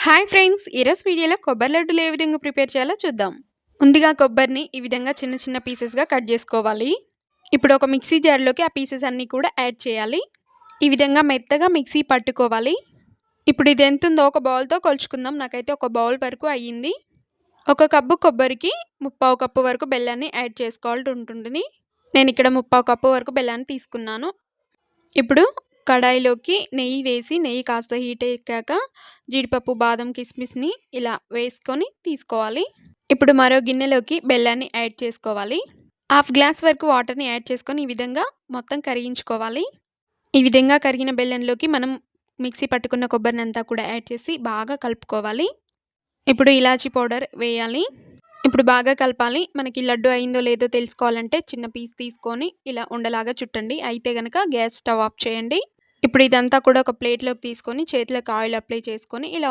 Hi friends! ఈరోజు వీడియోలో కొబ్బరి లడ్డూలు ఏ విధంగా ప్రిపేర్ చేయాలో చూద్దాం. ముందుగా కొబ్బరిని ఈ విధంగా చిన్న చిన్న పీసెస్‌గా కట్ చేసుకోవాలి. ఇప్పుడు ఒక మిక్సీ జార్‌లోకి ఆ పీసెస్ అన్నీ కూడా యాడ్ చేయాలి. ఈ విధంగా మెత్తగా మిక్సీ పట్టుకోవాలి. ఇప్పుడు ఇది ఎంతుందో ఒక బౌల్‌తో కొలుచుకుందాం. నాకైతే ఒక బౌల్ వరకు అయ్యింది. ఒక కప్పు కొబ్బరికి ముప్పావు కప్పు వరకు బెల్లాన్ని యాడ్ చేసుకోవాల్సి ఉంటుంది. నేను ఇక్కడ ముప్పావు కప్పు వరకు బెల్లాన్ని తీసుకున్నాను. ఇప్పుడు కడాయిలోకి నెయ్యి వేసి, నెయ్యి కాస్త హీట్ ఎక్కాక జీడిపప్పు, బాదం, కిస్మిస్‌ని ఇలా వేసుకొని తీసుకోవాలి. ఇప్పుడు మరో గిన్నెలోకి బెల్లాన్ని యాడ్ చేసుకోవాలి. హాఫ్ గ్లాస్ వరకు వాటర్‌ని యాడ్ చేసుకొని ఈ విధంగా మొత్తం కరిగించుకోవాలి. ఈ విధంగా కరిగిన బెల్లంలోకి మనం మిక్సీ పట్టుకున్న కొబ్బరినంతా కూడా యాడ్ చేసి బాగా కలుపుకోవాలి. ఇప్పుడు ఇలాచీ పౌడర్ వేయాలి. ఇప్పుడు బాగా కలపాలి. మనకి లడ్డు అయిందో లేదో తెలుసుకోవాలంటే చిన్న పీస్ తీసుకొని ఇలా ఉండలాగా చుట్టండి. అయితే గనక గ్యాస్ స్టవ్ ఆఫ్ చేయండి. ఇప్పుడు ఇదంతా కూడా ఒక ప్లేట్‌లోకి తీసుకొని చేతులకు ఆయిల్ అప్లై చేసుకొని ఇలా